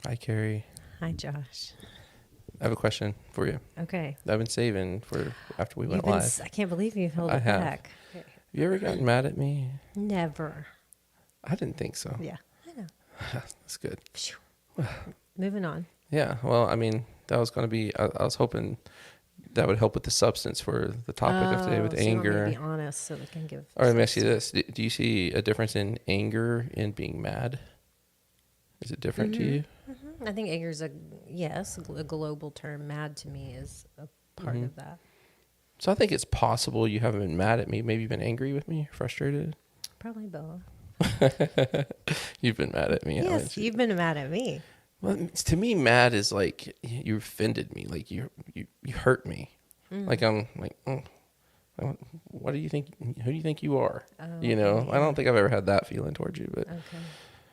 Hi, Carrie. Hi, Josh. I have a question for you. Okay. That I've been saving for after we went live. I can't believe you've held I it have. back. Okay. Have you ever gotten mad at me? Never. I didn't think so. Yeah. I know. That's good. Phew. Moving on. Yeah. Well, I mean, that was going to be. I was hoping that would help with the substance for the topic of today with so you want me to anger. be honest so we can give. All right, let me ask you this: do you see a difference in anger and being mad? Is it different to you? I think anger is a global term. Mad to me is a part of that. So I think it's possible you haven't been mad at me. Maybe you've been angry with me, frustrated. Probably both. You've been mad at me. Yes, you've been mad at me. Well, to me, mad is like you offended me, like you hurt me. Like I'm like, what do you think? Who do you think you are? You know, yeah. I don't think I've ever had that feeling towards you. But Okay.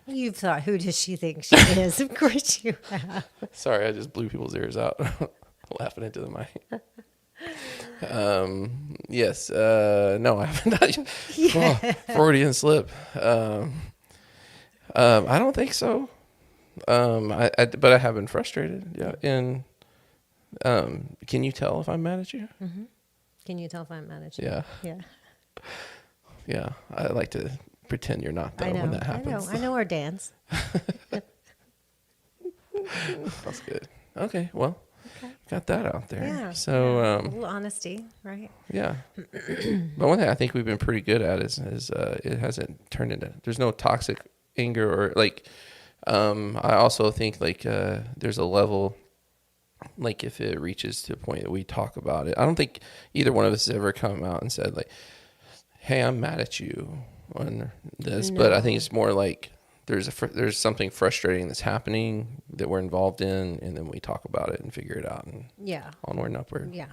You've thought, who does she think she is? Of course you have. sorry, I just blew people's ears out, laughing into the mic. Yes. No, I haven't. Freudian slip. I don't think so. But I have been frustrated. Yeah. And can you tell if I'm mad at you? Mm-hmm. Can you tell if I'm mad at you? Yeah. Yeah. Yeah. I like to pretend you're not though when that happens. I know our dance. That's good. Okay. Well, got that out there. Yeah. So, a little honesty, right? yeah. But one thing I think we've been pretty good at is it hasn't turned into, there's no toxic anger or like, I also think like, there's a level, like if it reaches to a point that we talk about it, I don't think either one of us has ever come out and said like, hey, I'm mad at you on this, but I think it's more like there's something frustrating that's happening that we're involved in, and then we talk about it and figure it out, and onward and upward. Yeah,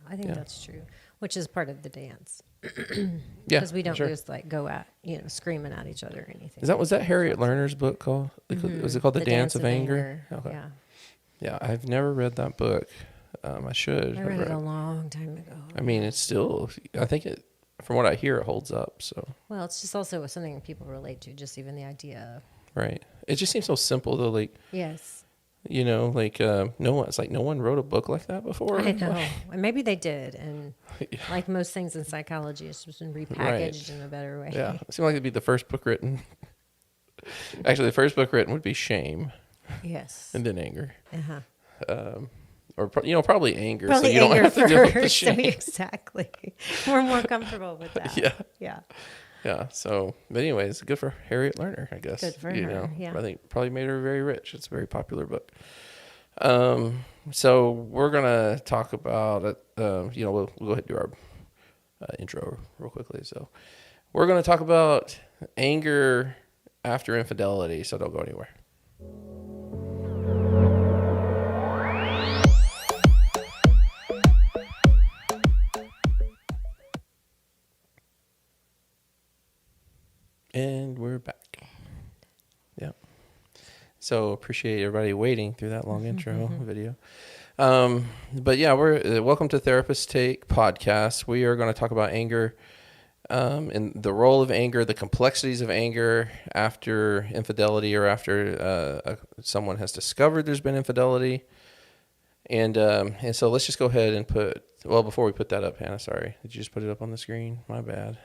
I think that's true, which is part of the dance. Yeah, because we don't just like go at screaming at each other or anything. Was that Harriet Lerner's book called? Was it called The Dance of Anger? Okay. Yeah, I've never read that book. I should. I read it a long time ago. I mean, it's still. I think it. From what I hear, it holds up. So. Well, it's just also something people relate to. Just even the idea. Right. It just seems so simple though. Like. Yes. No one. It's like no one wrote a book like that before. I know. And maybe they did, and like most things in psychology, it's just been repackaged in a better way. Yeah, it seemed like it'd be the first book written. Actually, the first book written would be shame. Yes. And then anger. Uh-huh. Or probably anger, probably so you don't have to deal with the shame. Exactly. We're more comfortable with that. Yeah. So, but anyways, good for Harriet Lerner, I guess. Good for her. Yeah. I think probably made her very rich. It's a very popular book. So we're gonna talk about it. We'll go ahead and do our intro real quickly. So we're gonna talk about anger after infidelity. So don't go anywhere. And we're back. Yep. So appreciate everybody waiting through that long intro video. But yeah, we're welcome to Therapist Take podcast. We are going to talk about anger, and the role of anger, the complexities of anger after infidelity or after someone has discovered there's been infidelity. And so let's just go ahead and before we put that up, Hannah, sorry. Did you just put it up on the screen? My bad.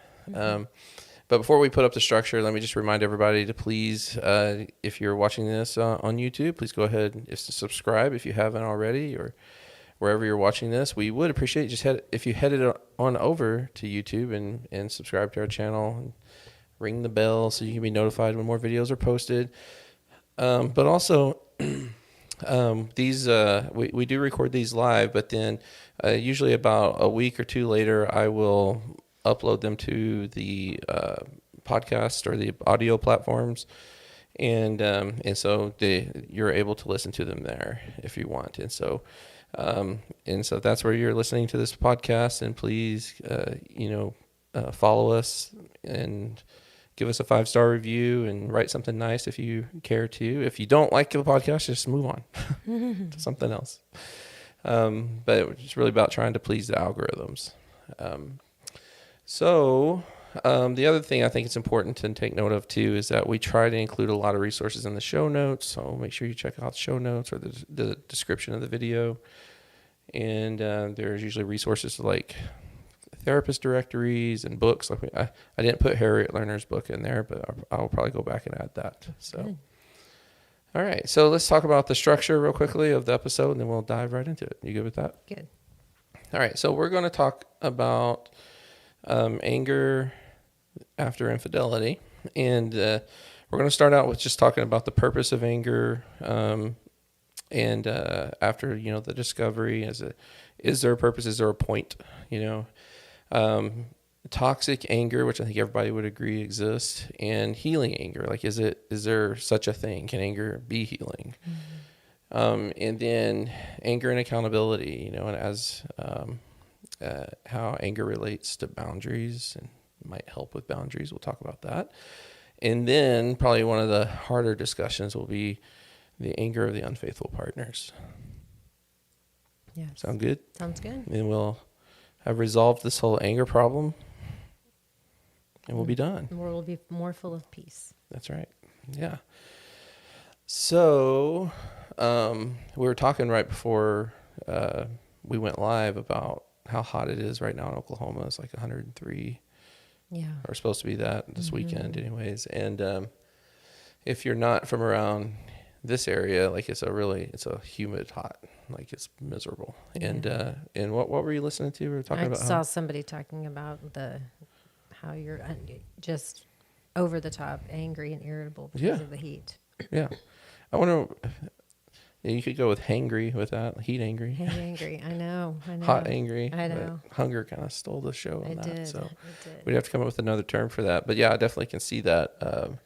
But before we put up the structure, let me just remind everybody to please, if you're watching this on YouTube, please go ahead and subscribe if you haven't already, or wherever you're watching this. We would appreciate if you headed on over to YouTube and subscribe to our channel and ring the bell so you can be notified when more videos are posted. But also, these we do record these live, but then usually about a week or two later, I will upload them to the podcast or the audio platforms, and so you're able to listen to them there if you want. And so if that's where you're listening to this podcast, and please follow us and give us a 5-star review and write something nice if you care to. If you don't like the podcast, just move on to something else. But it's really about trying to please the algorithms. So the other thing I think it's important to take note of too is that we try to include a lot of resources in the show notes. So make sure you check out the show notes or the description of the video. And there's usually resources like therapist directories and books. Like I didn't put Harriet Lerner's book in there, but I'll probably go back and add that. So, Good. All right. So let's talk about the structure real quickly of the episode, and then we'll dive right into it. You good with that? Good. All right. So we're going to talk about anger after infidelity, and we're going to start out with just talking about the purpose of anger. And after the discovery, is there a purpose? Is there a point? Toxic anger, which I think everybody would agree exists, and healing anger. Like, is there such a thing? Can anger be healing? Mm-hmm. And then anger and accountability. And as how anger relates to boundaries and might help with boundaries. We'll talk about that. And then probably one of the harder discussions will be the anger of the unfaithful partners. Yeah. Sound good? Sounds good. And we'll have resolved this whole anger problem, and we'll be done. The world will be more full of peace. That's right. Yeah. So we were talking right before we went live about how hot it is right now in Oklahoma. It's like 103. Yeah. Or supposed to be that this weekend anyways. And if you're not from around this area, like it's a humid hot, like it's miserable. Yeah. And what were you listening to? We were talking about. I saw somebody talking about how you're just over the top angry and irritable because of the heat. Yeah. I wonder. You could go with hangry with that. Heat angry. Angry. I know. Hot angry. I know. Hunger kind of stole the show on that. Did. So It did. we'd have to come up with another term for that. But yeah, I definitely can see that.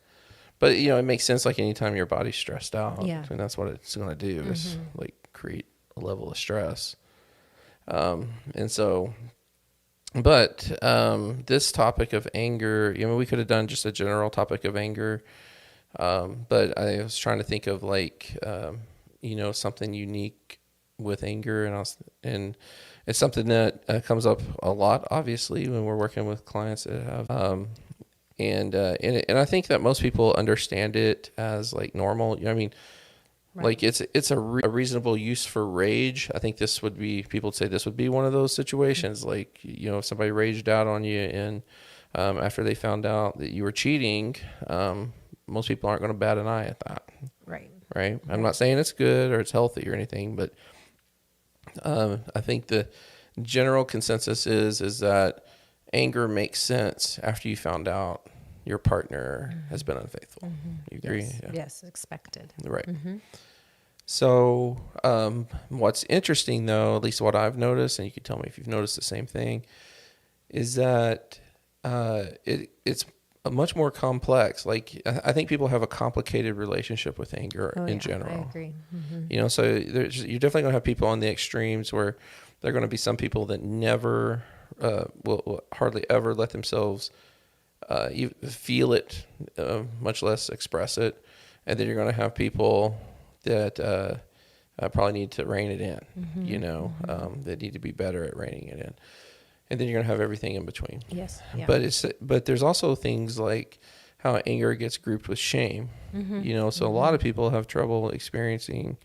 But it makes sense. Like anytime your body's stressed out, and that's what it's going to do is like create a level of stress. And so, but this topic of anger, we could have done just a general topic of anger. But I was trying to think of like, something unique with anger, and it's something that comes up a lot, obviously, when we're working with clients that have, and I think that most people understand it as like normal. Right. Like it's a reasonable use for rage. I think people would say this would be one of those situations. Like, if somebody raged out on you and after they found out that you were cheating, most people aren't going to bat an eye at that. Right. I'm not saying it's good or it's healthy or anything, but I think the general consensus is that anger makes sense after you found out your partner has been unfaithful. You agree? Yes, yes, expected. Right. So what's interesting, though, at least what I've noticed, and you can tell me if you've noticed the same thing, is that it's much more complex. Like, I think people have a complicated relationship with anger in general. I agree. So you're definitely going to have people on the extremes where there are going to be some people that never will hardly ever let themselves feel it, much less express it. And then you're going to have people that probably need to rein it in, that need to be better at reining it in. And then you're going to have everything in between. Yes. Yeah. But there's also things like how anger gets grouped with shame. So a lot of people have trouble experiencing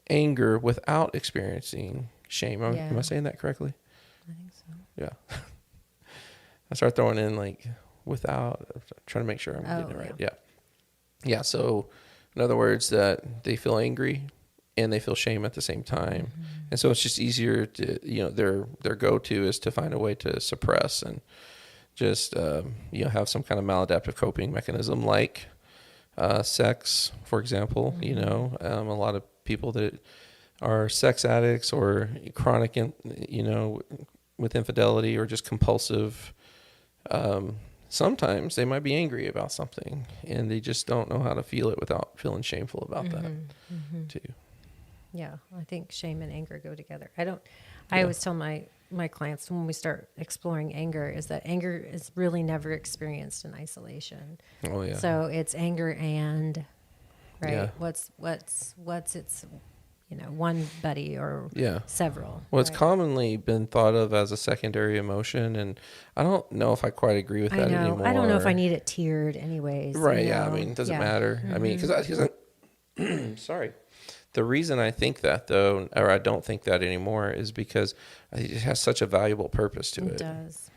anger without experiencing shame. Am I saying that correctly? I think so. Yeah. I start throwing in like without, trying to make sure I'm getting it right. Yeah. Yeah. So in other words, that they feel angry and they feel shame at the same time. And so it's just easier to, their go-to is to find a way to suppress and just, have some kind of maladaptive coping mechanism like sex, for example. A lot of people that are sex addicts or chronic, with infidelity or just compulsive, sometimes they might be angry about something and they just don't know how to feel it without feeling shameful about that too. Yeah, I think shame and anger go together. I always tell my clients when we start exploring anger is that anger is really never experienced in isolation. Oh yeah. So it's anger and, right? Yeah. What's its one buddy or Yeah. several. Well, it's right? commonly been thought of as a secondary emotion, and I don't know if I quite agree with I that know. anymore. I don't know if I need it tiered anyways. Right, you yeah. I know? mean, it doesn't Yeah. matter. I mean, because sorry. The reason I think that, though, or I don't think that anymore, is because it has such a valuable purpose to it. It does.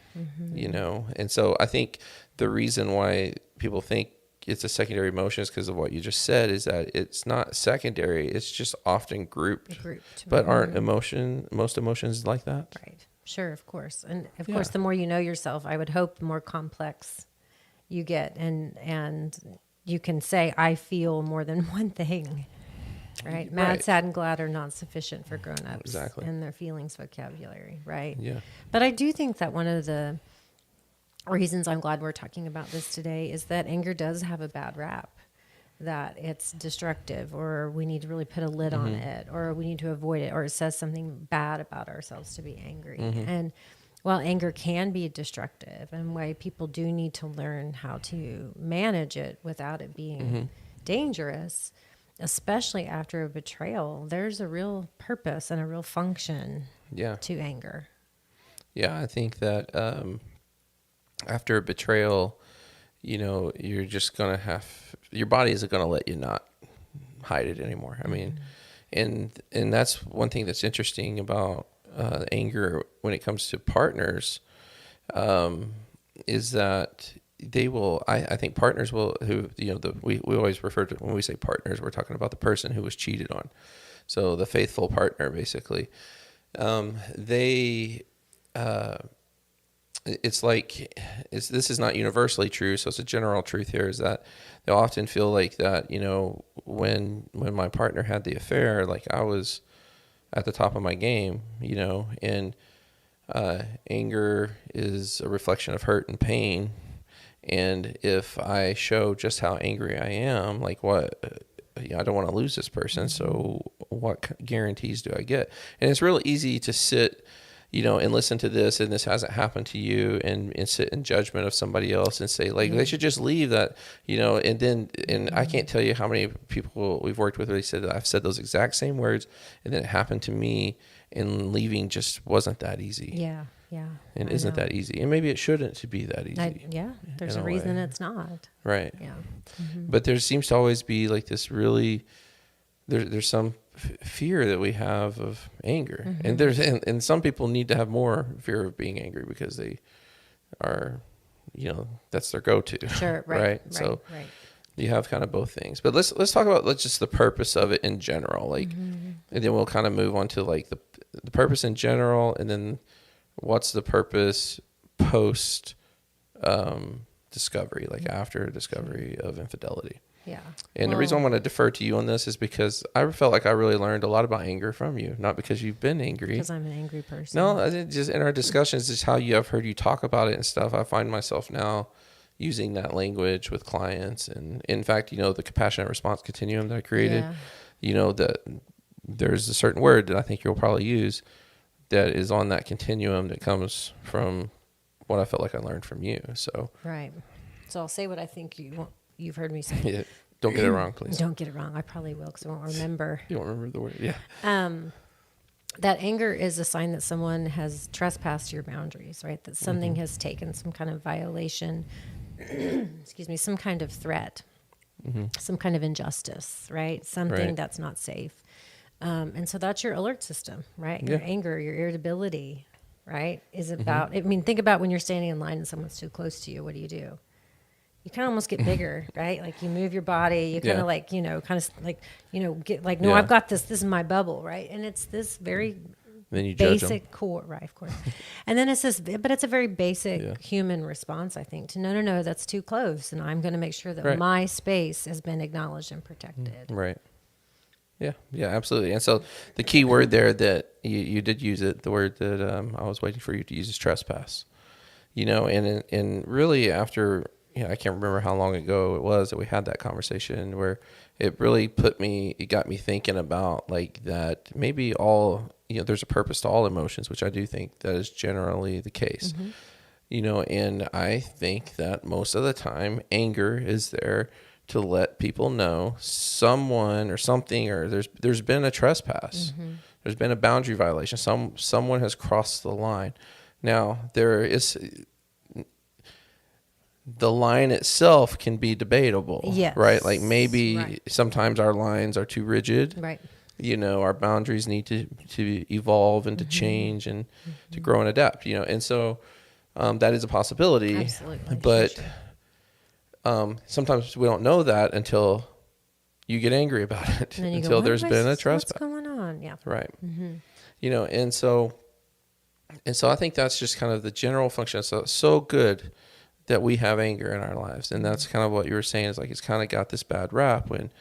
And so I think the reason why people think it's a secondary emotion is because of what you just said, is that it's not secondary, it's just often grouped. But aren't most emotions like that? Right. Sure, of course. And of course, the more you know yourself, I would hope the more complex you get, and you can say, I feel more than one thing. Right. Mad, Right. sad, and glad are not sufficient for grown-ups Exactly. and their feelings vocabulary. Right. Yeah. But I do think that one of the reasons I'm glad we're talking about this today is that anger does have a bad rap, that it's destructive, or we need to really put a lid on it, or we need to avoid it, or it says something bad about ourselves to be angry. And while anger can be destructive, and why people do need to learn how to manage it without it being dangerous, especially after a betrayal, there's a real purpose and a real function to anger. Yeah, I think that after a betrayal, you're just going to your body isn't going to let you not hide it anymore. I mean, and that's one thing that's interesting about anger when it comes to partners, is that they will, I think partners will, we always refer to, when we say partners, we're talking about the person who was cheated on. So the faithful partner, basically, it's like, this is not universally true. So it's a general truth here, is that they'll often feel like that, when my partner had the affair, like I was at the top of my game, and anger is a reflection of hurt and pain. And if I show just how angry I am, like I don't want to lose this person. So what guarantees do I get? And it's real easy to sit, and listen to this, and this hasn't happened to you, and sit in judgment of somebody else and say, like, they should just leave that, and I can't tell you how many people we've worked with where they said that I've said those exact same words, and then it happened to me, and leaving just wasn't that easy. Yeah. Yeah. And isn't that easy? And maybe it shouldn't to be that easy. There's a reason it's not. Right. Yeah. But there seems to always be like this really, there's some fear that we have of anger. And and some people need to have more fear of being angry because they are, that's their go-to. Sure. Right. So you have kind of both things. But let's talk about just the purpose of it in general. Like, and then we'll kind of move on to like the purpose in general, and then what's the purpose post discovery, like after discovery of infidelity. Yeah. And the reason I want to defer to you on this is because I felt like I really learned a lot about anger from you, not because you've been angry. Because I'm an angry person. No, I think just in our discussions, just how I've heard you talk about it and stuff. I find myself now using that language with clients. And in fact, the compassionate response continuum that I created, that there's a certain word that I think you'll probably use that is on that continuum that comes from what I felt like I learned from you. So right. So I'll say what I think you've heard me say. Yeah. Don't get it wrong, please. Don't get it wrong. I probably will, because I won't remember. You don't remember the word, yeah. That anger is a sign that someone has trespassed your boundaries, right? That something has taken some kind of violation, excuse me, some kind of threat, some kind of injustice, right? Something that's not safe. And so that's your alert system, right? Your anger, your irritability, right? Is about, think about when you're standing in line and someone's too close to you. What do? You kind of almost get bigger, right? Like you move your body, you kind of like, get like, no, I've got this. This is my bubble, right? And it's this very then you judge basic core, right? Of course. And then it's this, but it's a very basic human response, I think, to no, that's too close, and I'm going to make sure that my space has been acknowledged and protected. Right. Yeah, absolutely. And so the key word there that you did use it, the word that I was waiting for you to use is trespass. And really after. I can't remember how long ago it was that we had that conversation where it really it got me thinking about like that maybe there's a purpose to all emotions, which I do think that is generally the case, and I think that most of the time anger is there to let people know someone or something, or there's been a trespass. There's been a boundary violation. Someone has crossed the line. Now, there is the line itself can be debatable, Yes. right? Like maybe sometimes our lines are too rigid. Right. Our boundaries need to evolve and to change and to grow and adapt, and so that is a possibility. Absolutely. But sometimes we don't know that until you get angry about it, until there's been a trespass. What's going on? Yeah. Right. And so I think that's just kind of the general function. So good that we have anger in our lives. And that's kind of what you were saying, is like it's kind of got this bad rap when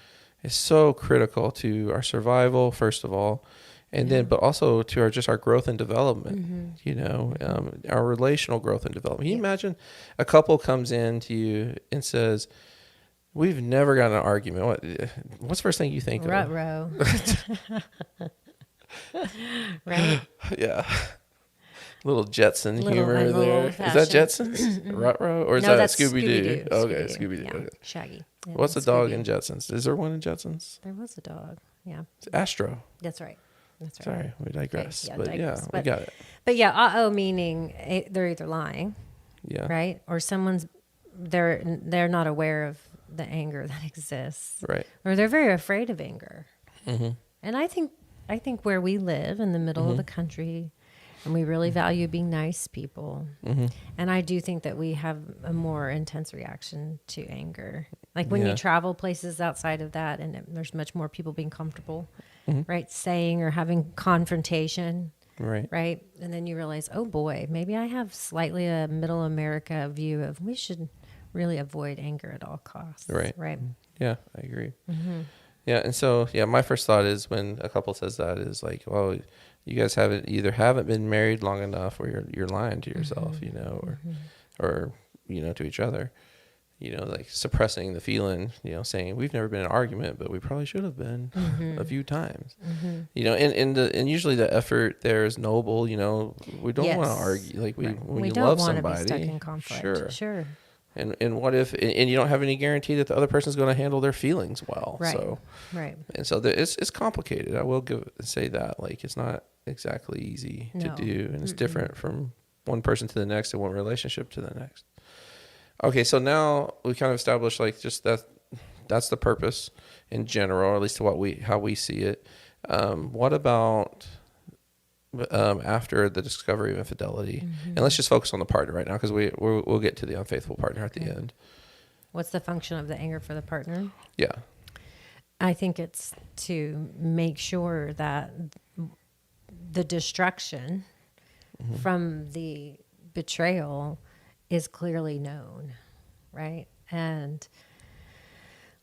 it's so critical to our survival, first of all, and then, but also to our growth and development, our relational growth and development. Can you imagine a couple comes in to you and says, we've never got in an argument. What's the first thing you think of? Ruh-roh. Right? Yeah. Little Jetson humor there. Is that Jetsons? Ruh-roh? Or is No, that that's Scooby-Doo? Scooby-Doo. Okay, Scooby-Doo. Yeah. Okay. Shaggy. Yeah, What's the dog Scooby. in Jetsons? Is there one in Jetsons? There was a dog. Yeah. It's Astro. That's right. That's right. Sorry, we digress. Okay, yeah, but digress. we But- got it. But yeah, meaning they're either lying, Yeah. right? Or they're not aware of the anger that exists. Right. Or they're very afraid of anger. Mm-hmm. And I think where we live in the middle of the country, and we really value being nice people. Mm-hmm. And I do think that we have a more intense reaction to anger. Like when Yeah. you travel places outside of that, and there's much more people being comfortable, right? Saying or having confrontation, Right. right? And then you realize, oh boy, maybe I have slightly a middle America view of we should really avoid anger at all costs. Right. Right. Yeah, I agree. Yeah, and so my first thought is when a couple says that is like, well, you guys haven't been married long enough, or you're lying to yourself, or to each other, like suppressing the feeling, saying we've never been in an argument, but we probably should have been a few times, and usually the effort there is noble. We don't want to argue, like when you love somebody, be stuck in conflict. Sure. And what if, and you don't have any guarantee that the other person's going to handle their feelings well. Right. So, right. And so it's complicated. I will say that, like, it's not exactly easy to do, and it's different from one person to the next and one relationship to the next. Okay. So now we kind of established like just that's the purpose in general, or at least how we see it. What about after the discovery of infidelity? And let's just focus on the partner right now, because we'll get to the unfaithful partner at the end. What's the function of the anger for the partner? Yeah. I think it's to make sure that the destruction from the betrayal is clearly known, right? And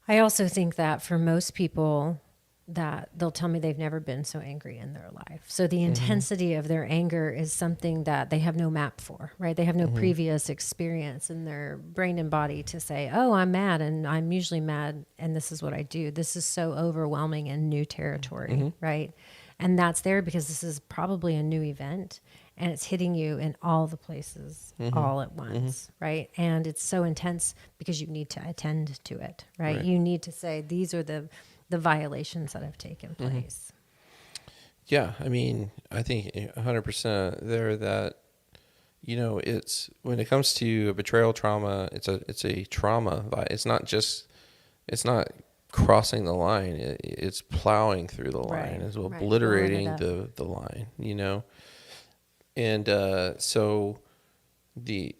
I also think that for most people, that they'll tell me they've never been so angry in their life. So the intensity of their anger is something that they have no map for, right? They have no previous experience in their brain and body to say, oh, I'm mad, and I'm usually mad, and this is what I do. This is so overwhelming and new territory, right? And that's there because this is probably a new event, and it's hitting you in all the places all at once, right? And it's so intense because you need to attend to it, right? You need to say, these are the violations that have taken place. Yeah, I mean, I think 100% there that, it's when it comes to a betrayal trauma, it's a trauma. It's not crossing the line. It's plowing through the line. It's obliterating the line, And so the,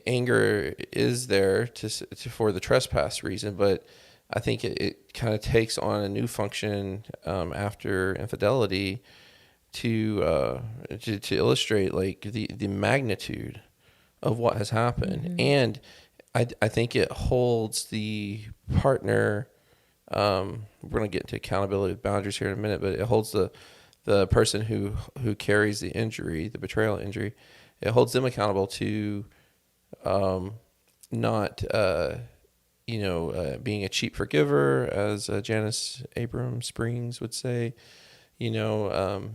anger is there for the trespass reason, but I think it kind of takes on a new function after infidelity to illustrate like the magnitude of what has happened, and I think it holds the partner. We're going to get into accountability boundaries here in a minute, but it holds the person who carries the injury, the betrayal injury. It holds them accountable to not. Being a cheap forgiver, as Janice Abrams Springs would say, so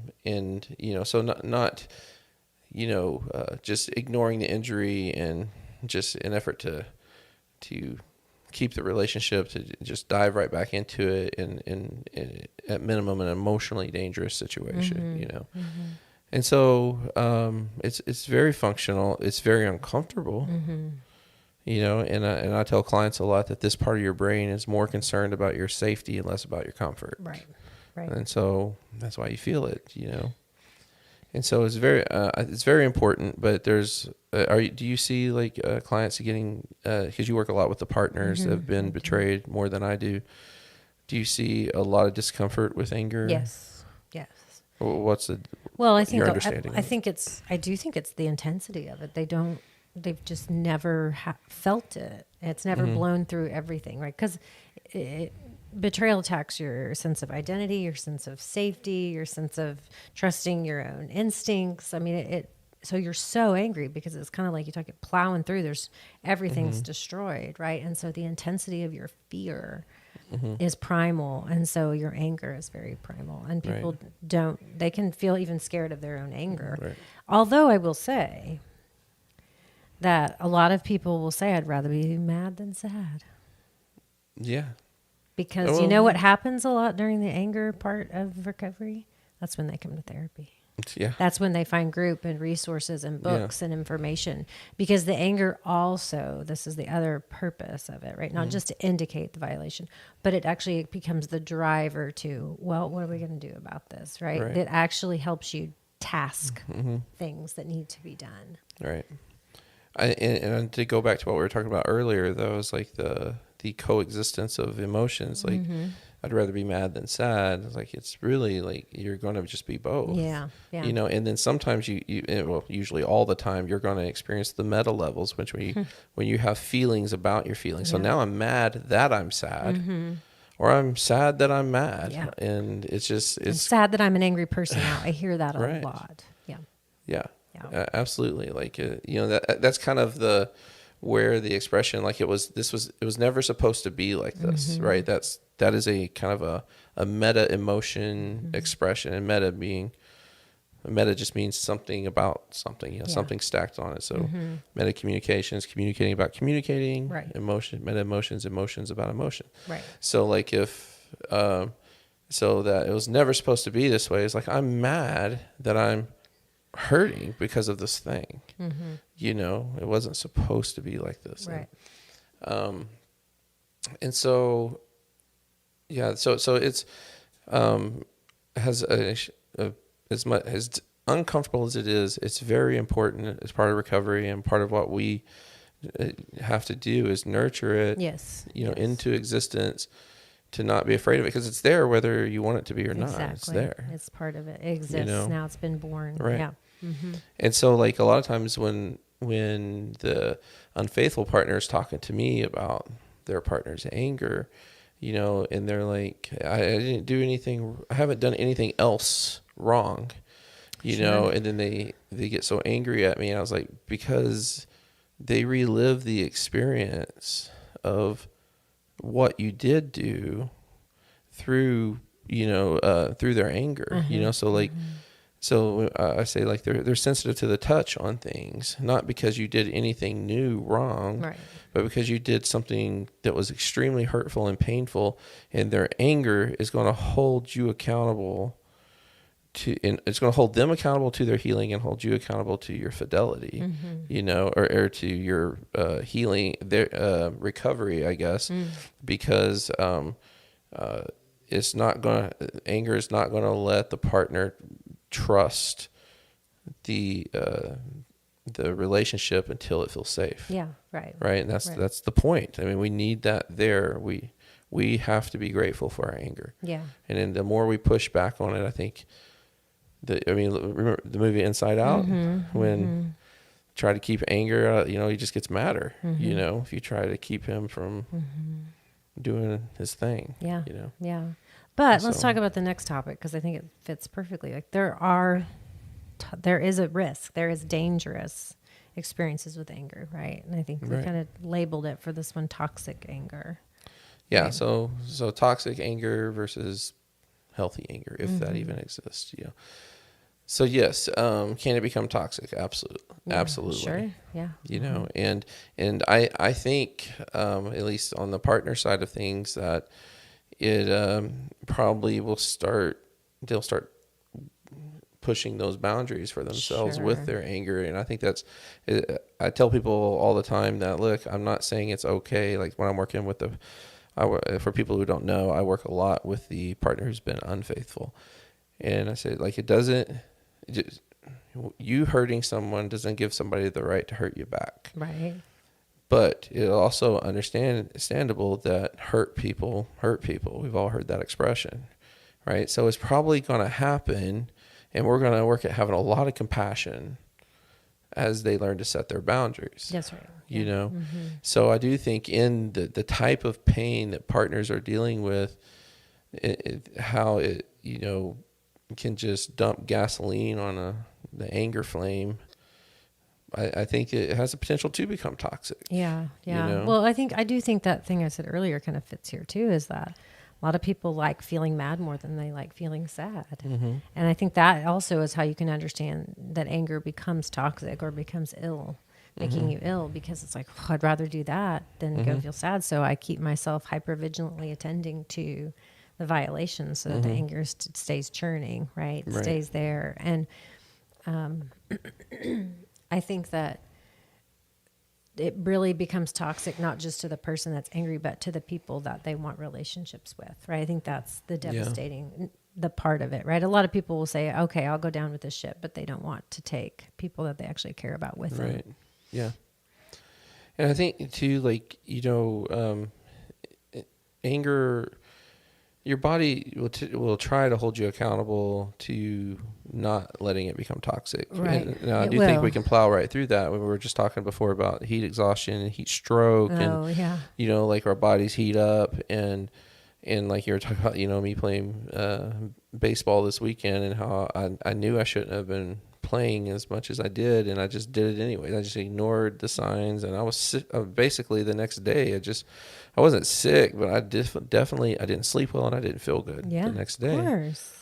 not just ignoring the injury and just an effort to keep the relationship, to just dive right back into it in at minimum an emotionally dangerous situation, you know. And so it's very functional. It's very uncomfortable, you know. And I tell clients a lot that this part of your brain is more concerned about your safety and less about your comfort. Right. And so that's why you feel it, you know. And so it's very important. But there's do you see like clients getting, because you work a lot with the partners that have been betrayed more than I do. Do you see a lot of discomfort with anger? Yes. What's the Well, I think your understanding? I do think it's the intensity of it. They've just never felt it. It's never blown through everything, right? Because betrayal attacks your sense of identity, your sense of safety, your sense of trusting your own instincts. I mean, so you're so angry because it's kind of like you talk it plowing through. Everything's destroyed, right? And so the intensity of your fear is primal, and so your anger is very primal. And people they can feel even scared of their own anger. Right. Although I will say that a lot of people will say, I'd rather be mad than sad. Yeah. Because you know what happens a lot during the anger part of recovery? That's when they come to therapy. Yeah. That's when they find group and resources and books and information. Because the anger also, this is the other purpose of it, right? Not just to indicate the violation, but it actually becomes the driver to, well, what are we going to do about this, right? It actually helps you task things that need to be done. Right. And to go back to what we were talking about earlier, though, is like the coexistence of emotions. Like, I'd rather be mad than sad. It's like, it's really like you're going to just be both. Yeah. You know, and then sometimes usually all the time, you're going to experience the meta levels, which when you have feelings about your feelings. So now I'm mad that I'm sad, or I'm sad that I'm mad. Yeah. And it's sad that I'm an angry person now. I hear that a lot. Yeah. Yeah. Absolutely. Like, you know, that's kind of where the expression, like it was never supposed to be like this, right? That is a kind of a meta emotion expression, and meta just means something about something, you know, something stacked on it. So meta communication is communicating about communicating, meta emotions about emotion. Right. So like so that it was never supposed to be this way. It's like, I'm mad that I'm hurting because of this thing. You know, it wasn't supposed to be like this. Right. And so so it's has as uncomfortable as it is, it's very important as part of recovery, and part of what we have to do is nurture it, you know, into existence, to not be afraid of it, because it's there whether you want it to be or not. It's there. It's part of it. It exists. You know? Now it's been born. Right. Yeah. And so like a lot of times when the unfaithful partner is talking to me about their partner's anger, you know, and they're like, I didn't do anything, I haven't done anything else wrong, you know, and then they get so angry at me, and I was like, because they relive the experience of what you did do through, you know, through their anger, you know, so like, so I say like they're sensitive to the touch on things, not because you did anything new wrong, but because you did something that was extremely hurtful and painful, and their anger is going to hold you accountable to, and it's going to hold them accountable to their healing, and hold you accountable to your fidelity, you know, or to your healing, their recovery, I guess, because it's not going to, anger is not going to let the partner trust the relationship until it feels safe. Yeah, right. And that's the point. I mean, we need that there. We have to be grateful for our anger. Yeah. And then the more we push back on it, I think remember the movie Inside Out, when try to keep anger, you know, he just gets madder, you know, if you try to keep him from doing his thing. Yeah. You know? Yeah. But let's talk about the next topic, because I think it fits perfectly. Like there is a risk. There is dangerous experiences with anger, right? And I think we kind of labeled it for this one, toxic anger. Yeah. Right? So toxic anger versus healthy anger, if that even exists, you know. So yes, can it become toxic? Absolutely, Yeah, absolutely. sure. Yeah. You know, and I think at least on the partner side of things that it probably they'll start pushing those boundaries for themselves with Sure. their anger. And I think I tell people all the time that, look, I'm not saying it's okay. Like when I'm working with for people who don't know, I work a lot with the partner who's been unfaithful. And I say, like, you hurting someone doesn't give somebody the right to hurt you back. Right. But it's also understandable that hurt people hurt people. We've all heard that expression, right? So it's probably going to happen, and we're going to work at having a lot of compassion as they learn to set their boundaries. That's right. You Yeah. know? So I do think in the type of pain that partners are dealing with, how it, can just dump gasoline on the anger flame. I think it has the potential to become toxic. Yeah. Yeah. You know? Well, I do think that thing I said earlier kind of fits here too, is that a lot of people like feeling mad more than they like feeling sad. And I think that also is how you can understand that anger becomes toxic or becomes ill, making you ill, because it's like, I'd rather do that than go feel sad. So I keep myself hypervigilantly attending to the violations so that the anger stays churning, right? Stays there. And I think that it really becomes toxic, not just to the person that's angry, but to the people that they want relationships with, right? I think that's the devastating, the part of it, right? A lot of people will say, okay, I'll go down with this ship, but they don't want to take people that they actually care about with them. Right. Yeah. And I think too, like, anger, your body will try to hold you accountable to not letting it become toxic. Right. And now I do think we can plow right through that. We were just talking before about heat exhaustion and heat stroke, and like our bodies heat up, and like you were talking about, me playing baseball this weekend, and how I knew I shouldn't have been playing as much as I did, and I just did it anyway. I just ignored the signs, and I was sick. Basically the next day, I wasn't sick, but I definitely I didn't sleep well, and I didn't feel good the next day. Of course.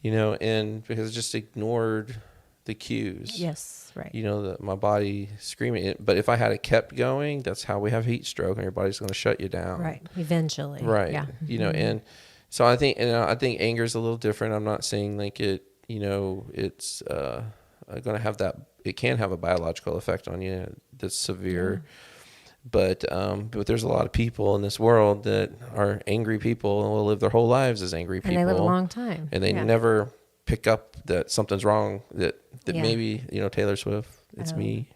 And because I just ignored the cues. Yes, right. My body screaming. But if I had it kept going, that's how we have heat stroke, and your body's going to shut you down. Right. Eventually. Right. Yeah. And so I think anger is a little different. I'm not saying like it, it's going to have that. It can have a biological effect on you that's severe. But there's a lot of people in this world that are angry people and will live their whole lives as angry people. And they live a long time. And they never pick up that something's wrong, that maybe, Taylor Swift, it's me.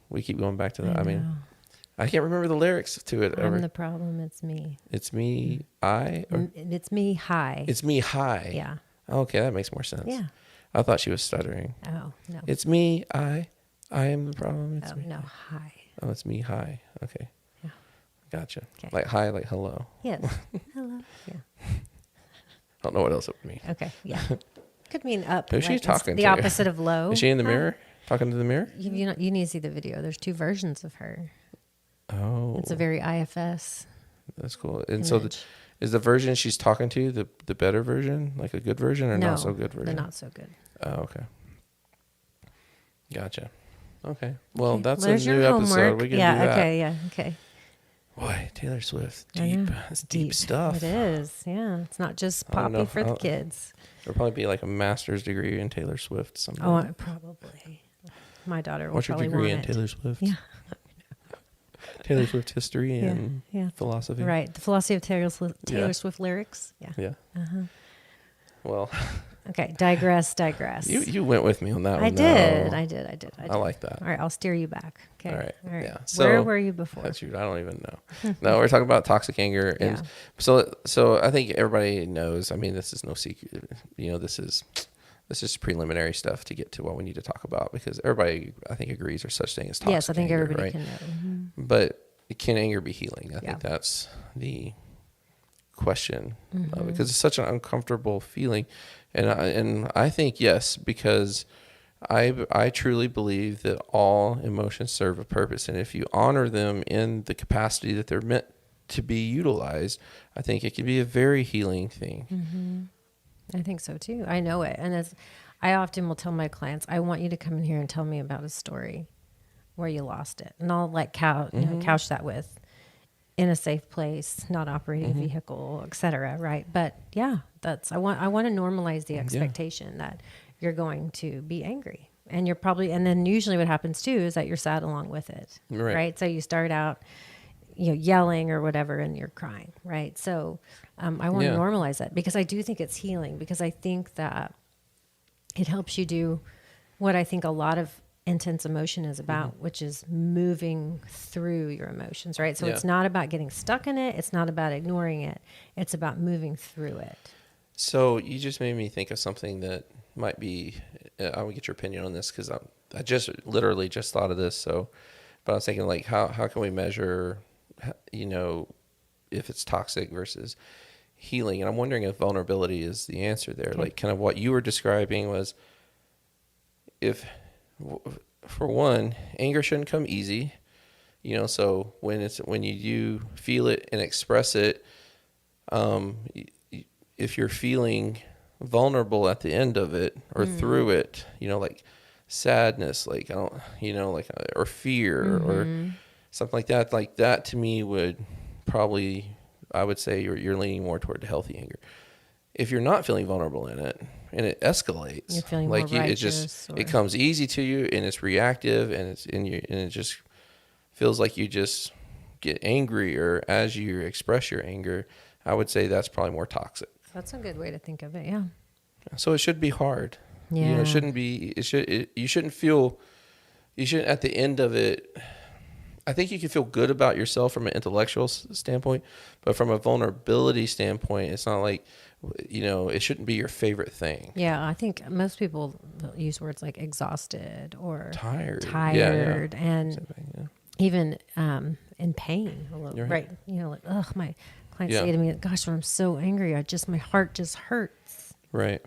We keep going back to that. I mean, I can't remember the lyrics to it ever. I'm the problem, it's me. It's me, it's me, hi. It's me, hi. Yeah. Okay, that makes more sense. Yeah. I thought she was stuttering. Oh, no. It's me, I am the problem. It's me. No, hi. Oh, it's me, hi. Okay. Yeah. Gotcha. Okay. Like hi, like hello. Yes. Hello. Yeah. I don't know what else it would mean. Okay. Yeah. Could mean up. Who's she talking to? The opposite of low. Is she in the mirror? Talking to the mirror? You need to see the video. There's two versions of her. Oh. It's a very IFS. That's cool. And image. so is the version she's talking to the better version, like a good version, or not so good version? The not so good. Oh, okay. Gotcha. Okay. Well, Okay. that's There's a new your episode. homework. We can do that. Okay. Yeah. Okay. Boy, Taylor Swift, I deep. know. It's deep stuff. It is. Yeah. It's not just I don't know. poppy for the kids. There'll probably be like a master's degree in Taylor Swift someday. Oh, probably. My daughter will What's your probably degree want in it. Taylor Swift? Yeah. Taylor Swift history and philosophy. Right. The philosophy of Taylor Yeah. Swift lyrics. Yeah. Yeah. Well, Okay. Digress. you went with me on that one. I did. though. I did. I like that. All right. I'll steer you back. Okay. All right. Yeah. Where were you before? That's I don't even know. No, we're talking about toxic anger, and so I think everybody knows. I mean, this is no secret. This is preliminary stuff to get to what we need to talk about, because everybody, I think, agrees there's such thing as toxic. Yes, I think anger, everybody right? can know. But can anger be healing? I think that's the question, because it's such an uncomfortable feeling, and I think yes, because I truly believe that all emotions serve a purpose, and if you honor them in the capacity that they're meant to be utilized, I think it can be a very healing thing. I think so too. I know it, and I often will tell my clients, I want you to come in here and tell me about a story where you lost it. And I'll like couch that with in a safe place, not operating a vehicle, et cetera. Right. But yeah, I want to normalize the expectation that you're going to be angry, and and then usually what happens too is that you're sad along with it. Right. So you start out, yelling or whatever, and you're crying. Right. So I want to normalize that, because I do think it's healing, because I think that it helps you do what I think a lot of intense emotion is about, which is moving through your emotions, right? So it's not about getting stuck in it. It's not about ignoring it. It's about moving through it. So you just made me think of something that might be, I would get your opinion on this, because I just literally just thought of this. So, but I was thinking, like, how can we measure, if it's toxic versus healing? And I'm wondering if vulnerability is the answer there. Okay. Like, kind of what you were describing was, for one, anger shouldn't come easy, so when you do feel it and express it, if you're feeling vulnerable at the end of it or through it, like sadness, like, or fear or something like that to me would probably, I would say you're leaning more toward the healthy anger. If you're not feeling vulnerable in it and it escalates, you're feeling like it comes easy to you and it's reactive and it just feels like you just get angrier as you express your anger, I would say that's probably more toxic. That's a good way to think of it. Yeah. So it should be hard. Yeah. It shouldn't be. You shouldn't feel. You shouldn't at the end of it. I think you can feel good about yourself from an intellectual standpoint, but from a vulnerability standpoint, it's not like, it shouldn't be your favorite thing. Yeah, I think most people use words like exhausted or tired, and even in pain a little, right? Like, my clients say to me, "Gosh, when I'm so angry, my heart just hurts." Right.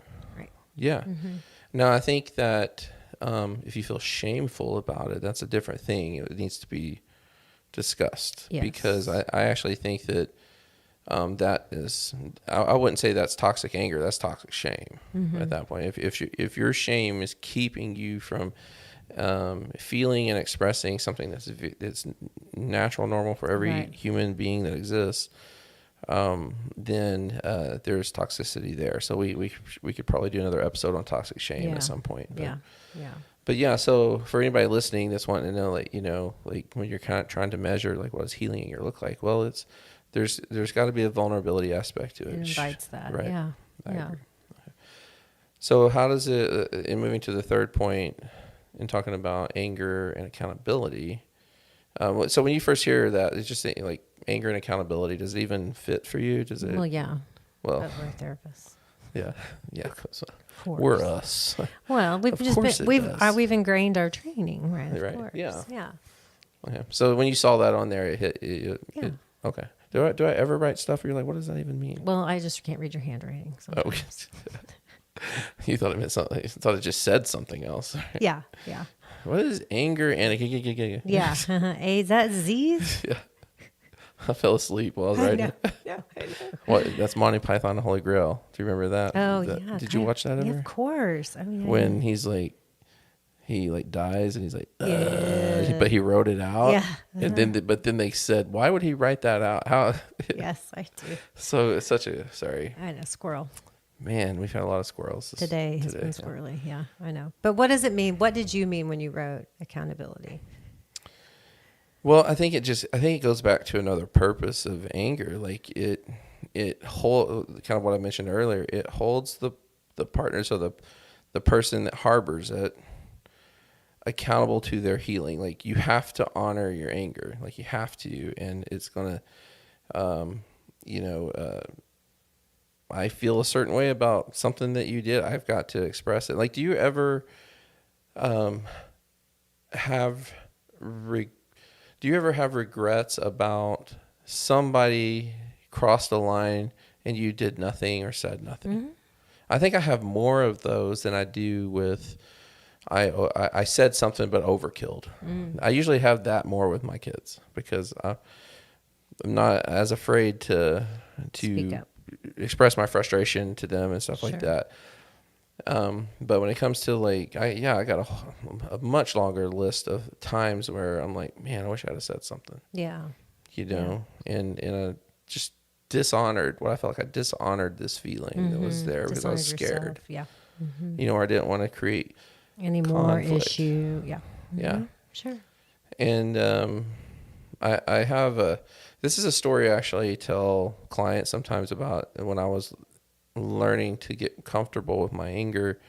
Yeah. Now, I think that if you feel shameful about it, that's a different thing. It needs to be discussed, because I actually think that that is, I wouldn't say that's toxic anger. That's toxic shame at that point. If your shame is keeping you from feeling and expressing something that's natural, normal for every human being that exists, then there's toxicity there. So we could probably do another episode on toxic shame at some point. But, But yeah, so for anybody listening that's wanting to know, like when you're kind of trying to measure, like, what does healing anger look like? Well, there's got to be a vulnerability aspect to it. It invites that. Right. Yeah. I agree. So how does it, in moving to the third point, in talking about anger and accountability, so when you first hear that, it's just like anger and accountability, does it even fit for you? Does it? Well, yeah. Well, but we're therapists. Yeah. We're us. Well, we've ingrained our training, right? Of course. Yeah. Okay. So when you saw that on there, it hit. Okay. Do I ever write stuff where you're like, what does that even mean? Well, I just can't read your handwriting. Sometimes. You thought it meant something. You thought it just said something else. Yeah. What is anger and yeah? Is that Z's? Yeah. I fell asleep while I was writing. Yeah, I know. What? That's Monty Python and the Holy Grail. Do you remember that? Oh, yeah. Did you watch that ever? Yeah, of course. I mean, when he's like, he dies and he's like, but he wrote it out. Yeah. And then they said, why would he write that out? How? Yes, I do. So it's sorry. I know, squirrel. Man, we've had a lot of squirrels. Today has been squirrely. Yeah, I know. But what does it mean? What did you mean when you wrote accountability? Well, I think it goes back to another purpose of anger. Like it hold, kind of what I mentioned earlier. It holds the partner, so the person that harbors it, accountable to their healing. Like, you have to honor your anger. Like, you have to, and it's gonna, I feel a certain way about something that you did. I've got to express it. Like, do you ever have regrets about somebody crossed a line and you did nothing or said nothing? Mm-hmm. I think I have more of those than I do with I said something but overkilled. I usually have that more with my kids because I'm not as afraid to speak up, express my frustration to them and stuff like that. But when it comes to like, I got a much longer list of times where I'm like, man, I wish I'd have said something, Yeah. and I just dishonored what I felt like I dishonored this feeling that was there because I was Dishonored scared, yourself. Yeah. or I didn't want to create Any more conflict. issue. Yeah. Yeah. Sure. And, I have this is a story I actually tell clients sometimes about when I was learning to get comfortable with my anger.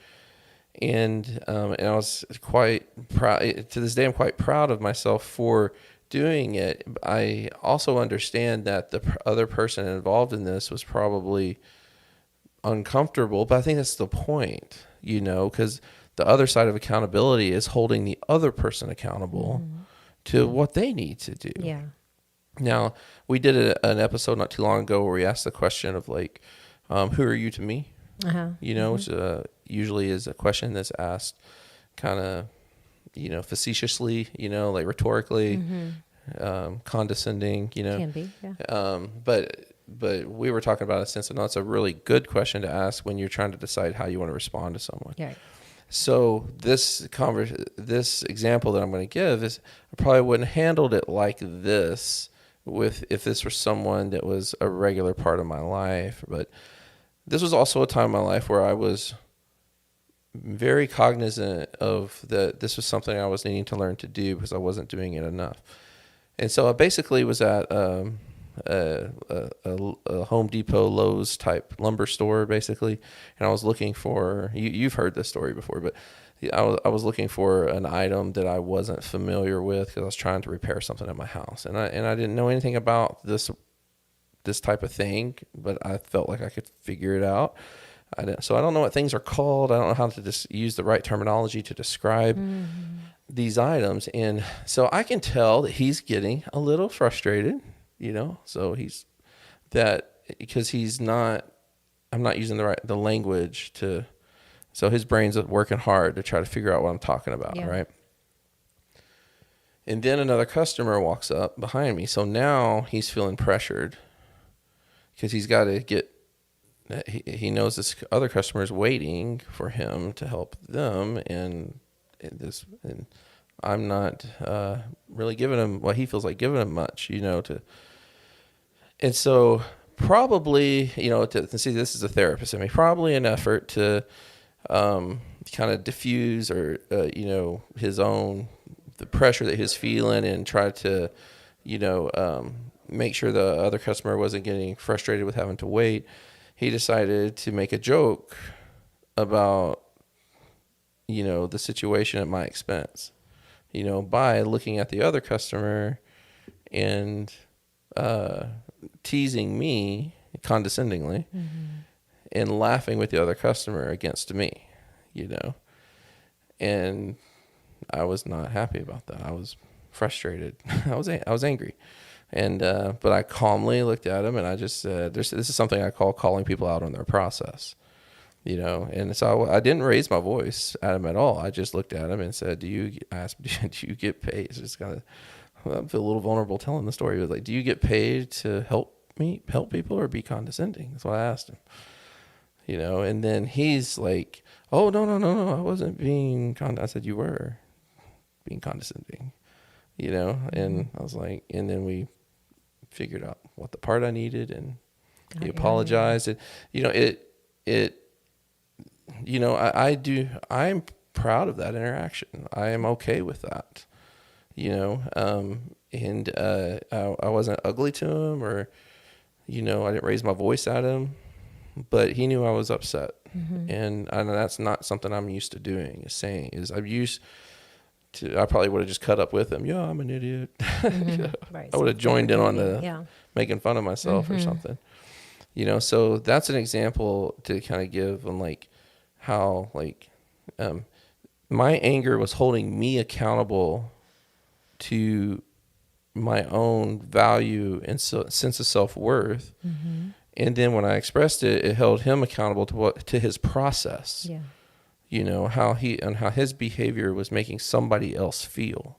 And I was quite proud. To this day, I'm quite proud of myself for doing it. I also understand that the other person involved in this was probably uncomfortable, but I think that's the point, because the other side of accountability is holding the other person accountable to what they need to do. Yeah. Now, we did an episode not too long ago where we asked the question of like, who are you to me? Which usually is a question that's asked kind of, facetiously, like rhetorically, condescending, Can be. Yeah. But we were talking about a sense of, no, it's a really good question to ask when you're trying to decide how you want to respond to someone. Yeah. So this example that I'm going to give is, I probably wouldn't have handled it like this if this were someone that was a regular part of my life. But this was also a time in my life where I was very cognizant of that this was something I was needing to learn to do because I wasn't doing it enough. And so I basically was at a Home Depot, Lowe's type lumber store, basically, and I was looking for, you've heard this story before, but I was looking for an item that I wasn't familiar with because I was trying to repair something at my house, and I didn't know anything about this type of thing, but I felt like I could figure it out. So I don't know what things are called. I don't know how to just use the right terminology to describe these items, and so I can tell that he's getting a little frustrated. So he's that because I'm not using the language so his brain's working hard to try to figure out what I'm talking about. Yeah. Right. And then another customer walks up behind me. So now he's feeling pressured because he's got to he knows this other customer is waiting for him to help them. And I'm not really giving him what he feels like giving him much, and so probably, to see, this is a therapist in me, probably an effort to kind of diffuse or, the pressure that he's feeling and try to, make sure the other customer wasn't getting frustrated with having to wait. He decided to make a joke about, the situation at my expense, by looking at the other customer and teasing me condescendingly and laughing with the other customer against me, and I was not happy about that. I was frustrated. I was angry. And, but I calmly looked at him and I just said, this is something I call calling people out on their process, and so I didn't raise my voice at him at all. I just looked at him and said, do you get paid? It's just kind of, I feel a little vulnerable telling the story. It was like, do you get paid to help people or be condescending? That's what I asked him, and then he's like, oh, no, I wasn't being I said, you were being condescending, and I was like, and then we figured out what the part I needed, and he apologized. And, I'm proud of that interaction. I am okay with that, and I wasn't ugly to him or, I didn't raise my voice at him, but he knew I was upset. And that's not something I'm used to doing, I probably would have just cut up with him. Yeah, I'm an idiot. Right, I would have joined in on the making fun of myself or something. So that's an example to kind of give on like how my anger was holding me accountable to my own value and sense of self-worth. And then when I expressed it, it held him accountable to his process. Yeah. How his behavior was making somebody else feel,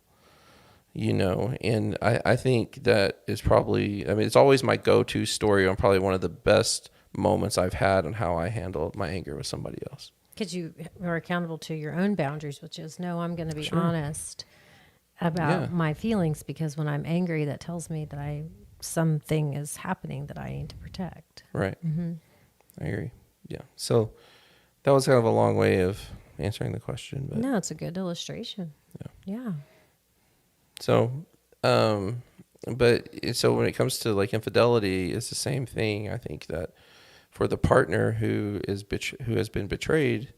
and I think that is probably, it's always my go-to story on probably one of the best moments I've had on how I handled my anger with somebody else. Because you are accountable to your own boundaries, which is, no, I'm going to be Sure. honest about Yeah. my feelings, because when I'm angry, that tells me that something is happening that I need to protect. Right. I agree. Yeah. So that was kind of a long way of answering the question, but No, it's a good illustration. Yeah. so, but so when it comes to like infidelity, it's the same thing. I think that for the partner who has been betrayed,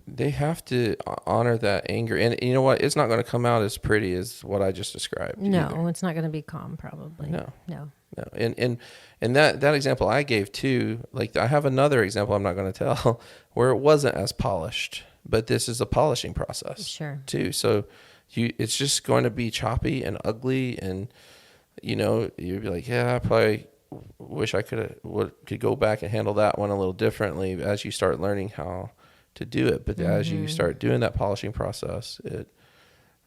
they have to honor that anger. And you know what? It's not going to come out as pretty as what I just described. No, either. it's not going to be calm, probably. No. No. And that example I gave too, like I have another example I'm not going to tell where it wasn't as polished, but this is a polishing process Sure. too. So it's just going to be choppy and ugly, and you'd be like, yeah, I probably wish I could go back and handle that one a little differently as you start learning how to do it. But as you start doing that polishing process,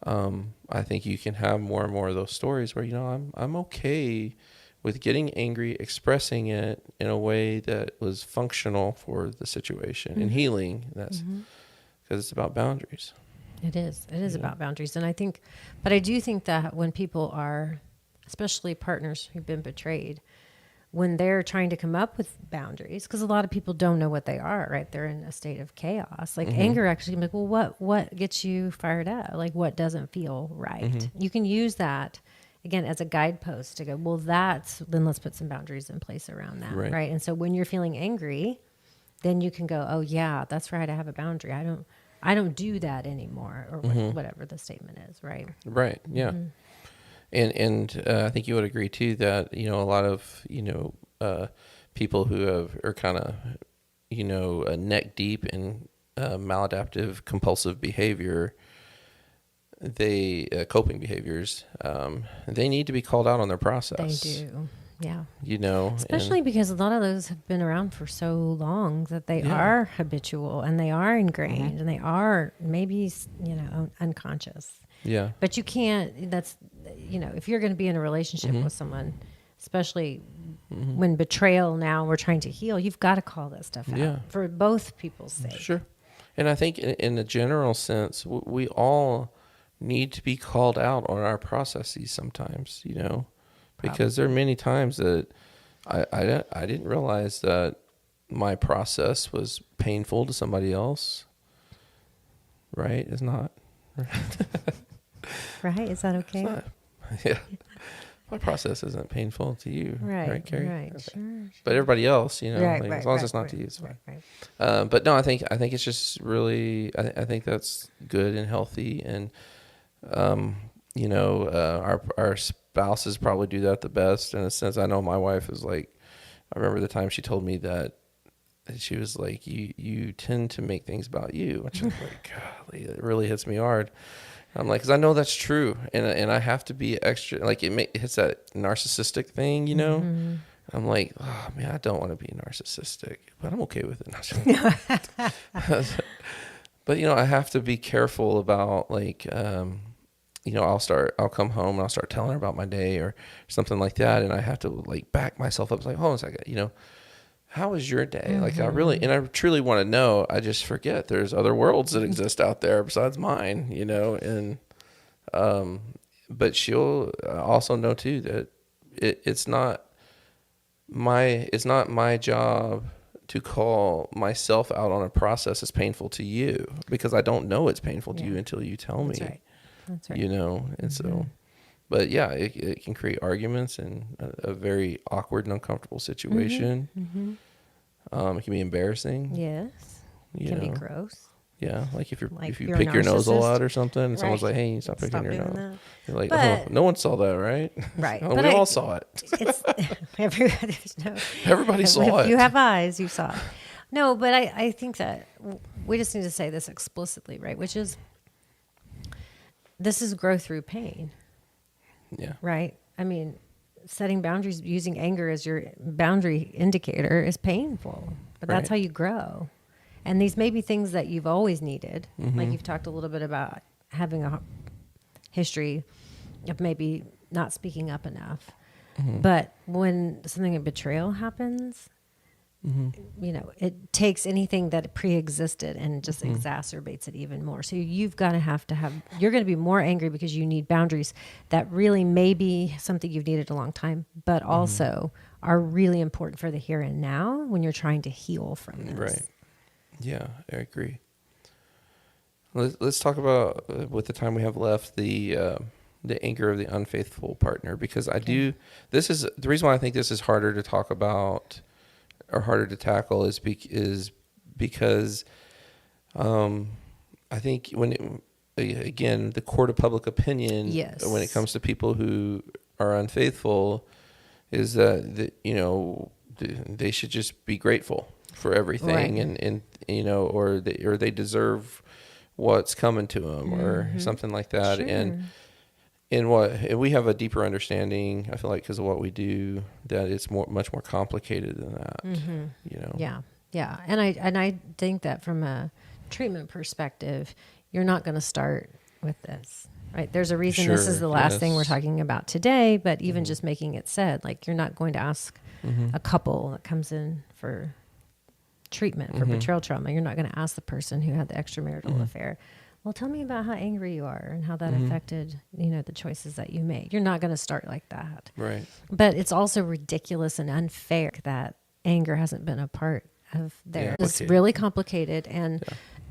I think you can have more and more of those stories where, I'm okay with getting angry, expressing it in a way that was functional for the situation and healing. That's because it's about boundaries. It is. It is about boundaries. And I do think that when people are, especially partners who've been betrayed, when they're trying to come up with boundaries, because a lot of people don't know what they are, right? They're in a state of chaos. Like anger actually can be like, well, what gets you fired up? Like what doesn't feel right? You can use that again as a guidepost to go, well, then let's put some boundaries in place around that. Right. And so when you're feeling angry, then you can go, oh yeah, that's right. I have a boundary. I don't do that anymore, or whatever the statement is. Right. Right. Yeah. And I think you would agree too that a lot of people who are kind of neck deep in maladaptive compulsive behavior, coping behaviors, they need to be called out on their process. They do. Yeah. Especially because a lot of those have been around for so long that they are habitual and they are ingrained and they are maybe unconscious. Yeah. But you can't, if you're going to be in a relationship with someone, especially when betrayal, now we're trying to heal, you've got to call that stuff out for both people's sake. Sure. And I think in a general sense, we all need to be called out on our processes sometimes, because there are many times that I didn't realize that my process was painful to somebody else. Right? It's not. Right? Is that okay? Yeah. My process isn't painful to you. Right, Carrie? Right. Okay. Sure. But everybody else, Right, as long as it's not to you, it's fine. Right. But no, I think it's just really, I think that's good and healthy. And, our spouses probably do that the best in a sense. I know my wife is like, I remember the time she told me that she was like, you tend to make things about you, which I'm like, golly, it really hits me hard. I'm like, because I know that's true, and I have to be extra. Like it hits that narcissistic thing, I'm like, oh man, I don't want to be narcissistic, but I'm okay with it. But I have to be careful about like, I'll come home and I'll start telling her about my day or something like that, and I have to like back myself up. It's like, hold on a second, how was your day? Like I truly want to know. I just forget there's other worlds that exist out there besides mine, and, but she'll also know too that it's not my job to call myself out on a process that's painful to you, because I don't know it's painful to you until you tell me, That's right. and so, but yeah, it can create arguments and a very awkward and uncomfortable situation. It can be embarrassing. Yes. It can be gross. Yeah, like if you you're pick your nose a narcissist. lot or something, and someone's like, "Hey, stop picking your nose." That. You're like, But, "Oh, no one saw that, right?" Right. Oh, but we all saw it. It's Everybody saw if it. you have eyes, you saw it. No, but I think that we just need to say this explicitly, right? Which is, this is growth through pain. Yeah. Right? I mean, setting boundaries, using anger as your boundary indicator is painful, but that's how you grow. And these may be things that you've always needed. Like you've talked a little bit about having a history of maybe not speaking up enough. But when something like betrayal happens, you know, it takes anything that pre-existed and just exacerbates it even more. So you've got to have, you're going to be more angry because you need boundaries that really may be something you've needed a long time, but also are really important for the here and now when you're trying to heal from this. Right. Yeah, I agree. Let's talk about, with the time we have left, the anger of the unfaithful partner, because this is the reason why I think this is harder to talk about or harder to tackle is because I think again, the court of public opinion, when it comes to people who are unfaithful, is that they should just be grateful for everything, right. and you know, or they deserve what's coming to them, or something like that. Sure. And we have a deeper understanding, I feel like, because of what we do, that it's much more complicated than that. You know. Yeah. And I think that from a treatment perspective, you're not going to start with this, right? There's a reason this is the last thing we're talking about today, but even just making it said, like, you're not going to ask a couple that comes in for treatment for betrayal trauma. You're not going to ask the person who had the extramarital affair, well, tell me about how angry you are and how that affected, you know, the choices that you made. You're not going to start like that. Right. But it's also ridiculous and unfair that anger hasn't been a part of there. It's really complicated. And